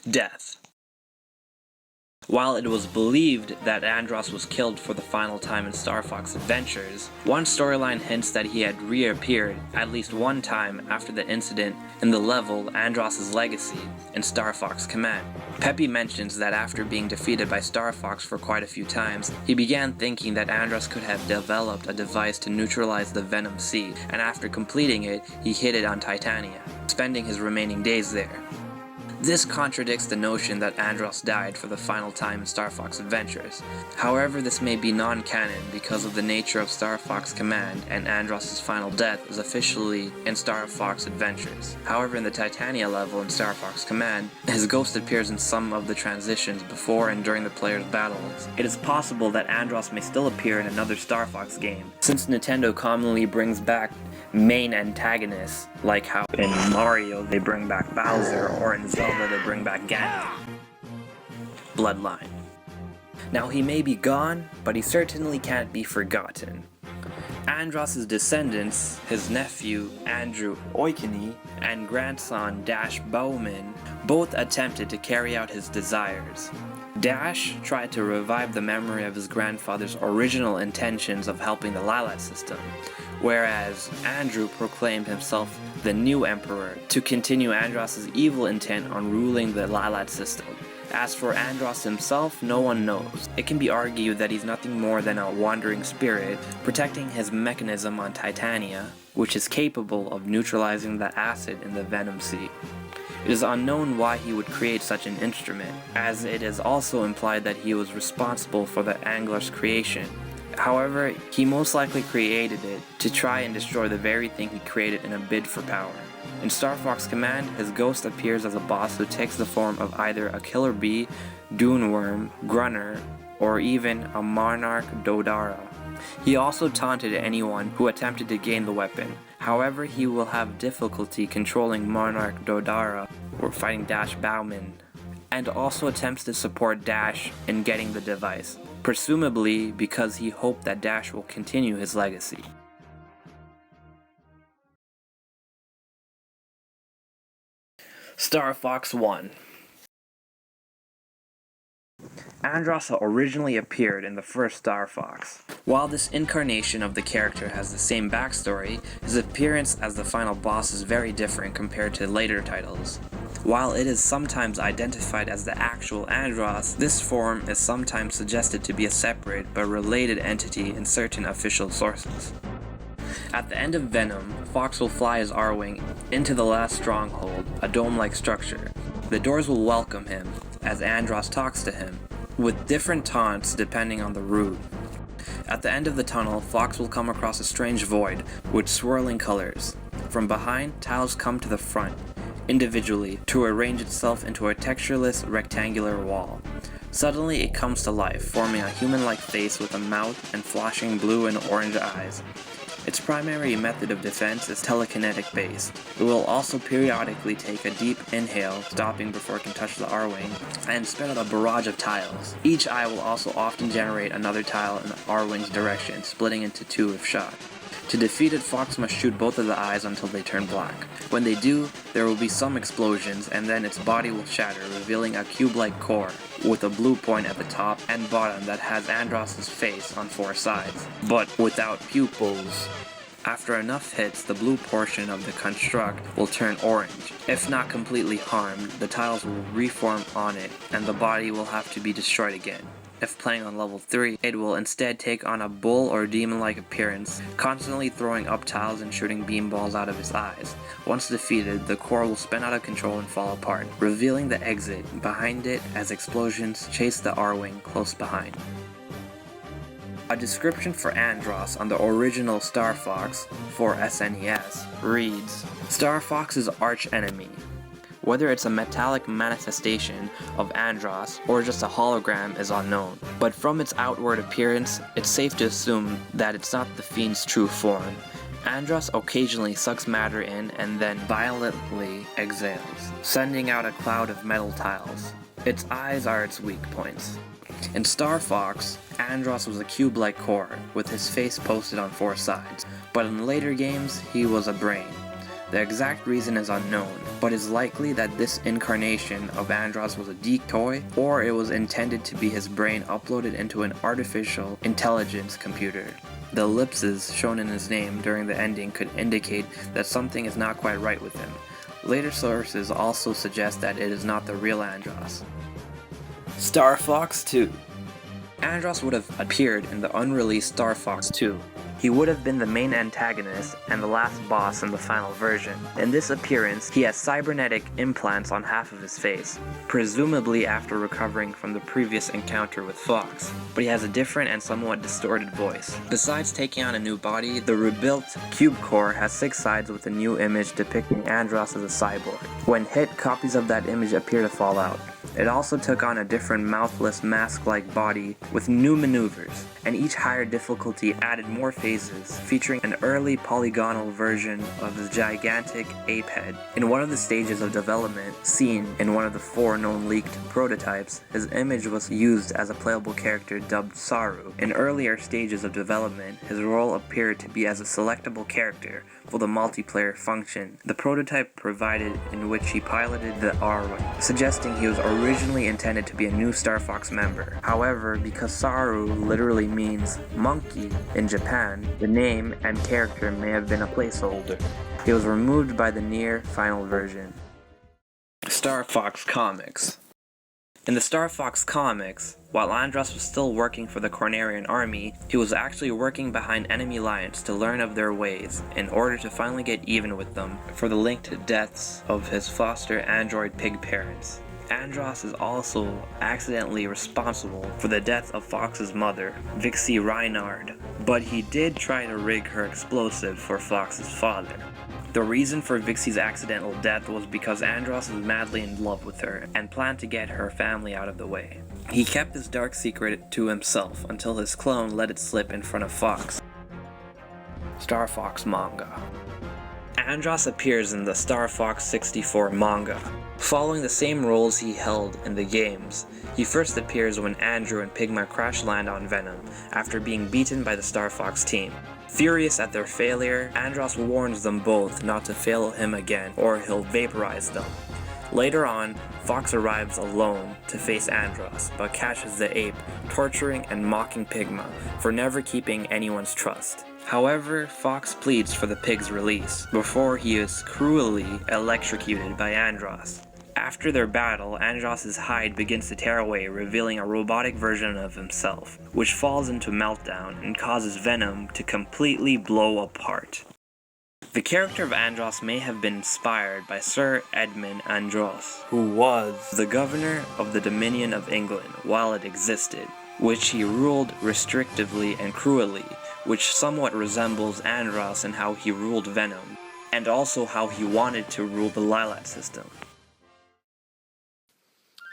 Death. While it was believed that Andross was killed for the final time in Star Fox Adventures, one storyline hints that he had reappeared at least one time after the incident in the level Andross's Legacy in Star Fox Command. Peppy mentions that after being defeated by Star Fox for quite a few times, he began thinking that Andross could have developed a device to neutralize the Venom seed, and after completing it, he hid it on Titania, spending his remaining days there. This contradicts the notion that Andross died for the final time in Star Fox Adventures. However, this may be non-canon because of the nature of Star Fox Command, and Andross's final death is officially in Star Fox Adventures. However, in the Titania level in Star Fox Command, his ghost appears in some of the transitions before and during the player's battles. It is possible that Andross may still appear in another Star Fox game, since Nintendo commonly brings back main antagonists, like how in Mario they bring back Bowser, or in Zelda they bring back Ganon. Bloodline. Now he may be gone, but he certainly can't be forgotten. Andross's descendants, his nephew Andrew Oikini and grandson Dash Bowman, both attempted to carry out his desires. Dash tried to revive the memory of his grandfather's original intentions of helping the Lylat system, whereas Andrew proclaimed himself the new emperor to continue Andross's evil intent on ruling the Lylat system. As for Andross himself, no one knows. It can be argued that he's nothing more than a wandering spirit protecting his mechanism on Titania, which is capable of neutralizing the acid in the Venom seed. It is unknown why he would create such an instrument, as it is also implied that he was responsible for the Angler's creation. However, he most likely created it to try and destroy the very thing he created in a bid for power. In Star Fox Command, his ghost appears as a boss who takes the form of either a killer bee, dune worm, grunner, or even a monarch Dodara. He also taunted anyone who attempted to gain the weapon. However, he will have difficulty controlling Monarch Dodara or fighting Dash Bowman, and also attempts to support Dash in getting the device, presumably because he hoped that Dash will continue his legacy. Star Fox 1. Andross originally appeared in the first Star Fox. While this incarnation of the character has the same backstory, his appearance as the final boss is very different compared to later titles. While it is sometimes identified as the actual Andross, this form is sometimes suggested to be a separate but related entity in certain official sources. At the end of Venom, Fox will fly his R-Wing into the last stronghold, a dome-like structure. The doors will welcome him, as Andross talks to him, with different taunts depending on the route. At the end of the tunnel, Fox will come across a strange void with swirling colors. From behind, tiles come to the front, individually, to arrange itself into a textureless rectangular wall. Suddenly it comes to life, forming a human-like face with a mouth and flashing blue and orange eyes. Its primary method of defense is telekinetic based. It will also periodically take a deep inhale, stopping before it can touch the R-Wing, and spit out a barrage of tiles. Each eye will also often generate another tile in the R-Wing's direction, splitting into two if shot. To defeat it, Fox must shoot both of the eyes until they turn black. When they do, there will be some explosions, and then its body will shatter, revealing a cube-like core with a blue point at the top and bottom that has Andross's face on four sides, but without pupils. After enough hits, the blue portion of the construct will turn orange. If not completely harmed, the tiles will reform on it, and the body will have to be destroyed again. If playing on level 3, it will instead take on a bull or demon-like appearance, constantly throwing up tiles and shooting beam balls out of its eyes. Once defeated, the core will spin out of control and fall apart, revealing the exit behind it as explosions chase the R-Wing close behind. A description for Andross on the original Star Fox for SNES reads, Star Fox's arch-enemy. Whether it's a metallic manifestation of Andross or just a hologram is unknown, but from its outward appearance, it's safe to assume that it's not the Fiend's true form. Andross occasionally sucks matter in and then violently exhales, sending out a cloud of metal tiles. Its eyes are its weak points. In Star Fox, Andross was a cube-like core, with his face posted on four sides, but in later games, he was a brain. The exact reason is unknown, but it's likely that this incarnation of Andross was a decoy, or it was intended to be his brain uploaded into an artificial intelligence computer. The ellipses shown in his name during the ending could indicate that something is not quite right with him. Later sources also suggest that it is not the real Andross. Star Fox 2. Andross would have appeared in the unreleased Star Fox 2. He would have been the main antagonist and the last boss in the final version. In this appearance, he has cybernetic implants on half of his face, presumably after recovering from the previous encounter with Fox, but he has a different and somewhat distorted voice. Besides taking on a new body, the rebuilt cube core has 6 sides with a new image depicting Andross as a cyborg. When hit, copies of that image appear to fall out. It also took on a different mouthless mask-like body with new maneuvers, and each higher difficulty added more phases, featuring an early polygonal version of his gigantic ape head. In one of the stages of development, seen in one of the 4 known leaked prototypes, his image was used as a playable character dubbed Saru. In earlier stages of development, his role appeared to be as a selectable character for the multiplayer function. The prototype provided in which he piloted the R-Wing, suggesting he was originally intended to be a new Star Fox member. However, because Saru literally means monkey in Japan, the name and character may have been a placeholder. He was removed by the near final version. Star Fox Comics. In the Star Fox comics, while Andross was still working for the Cornerian army, he was actually working behind enemy lines to learn of their ways in order to finally get even with them for the linked deaths of his foster android pig parents. Andross is also accidentally responsible for the death of Fox's mother, Vixie Reinhard, but he did try to rig her explosive for Fox's father. The reason for Vixie's accidental death was because Andross was madly in love with her and planned to get her family out of the way. He kept this dark secret to himself until his clone let it slip in front of Fox. Star Fox Manga. Andross appears in the Star Fox 64 manga. Following the same roles he held in the games, he first appears when Andrew and Pigma crash land on Venom after being beaten by the Star Fox team. Furious at their failure, Andross warns them both not to fail him again or he'll vaporize them. Later on, Fox arrives alone to face Andross, but catches the ape, torturing and mocking Pigma for never keeping anyone's trust. However, Fox pleads for the pig's release before he is cruelly electrocuted by Andross. After their battle, Andross's hide begins to tear away, revealing a robotic version of himself, which falls into meltdown and causes Venom to completely blow apart. The character of Andross may have been inspired by Sir Edmund Andros, who was the governor of the Dominion of England while it existed, which he ruled restrictively and cruelly, which somewhat resembles Andross in how he ruled Venom, and also how he wanted to rule the Lylat system.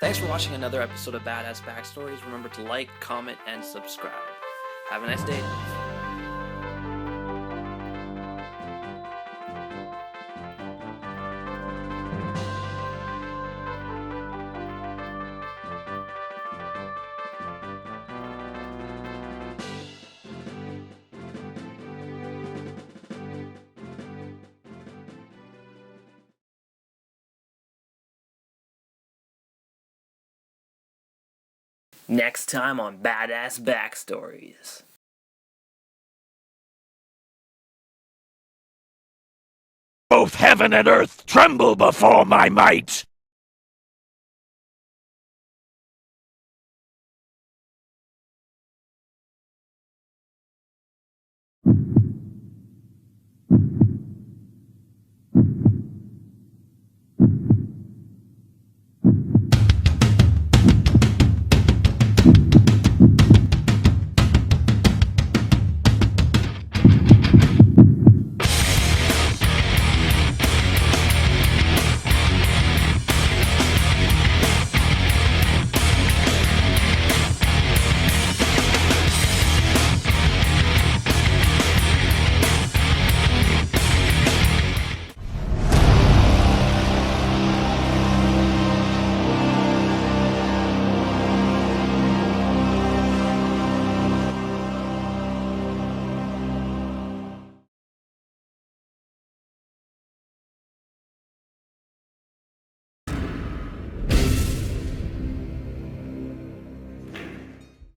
Thanks for watching another episode of Badass Backstories. Remember to like, comment, and subscribe. Have a nice day. Next time on Badass Backstories. Both heaven and earth tremble before my might!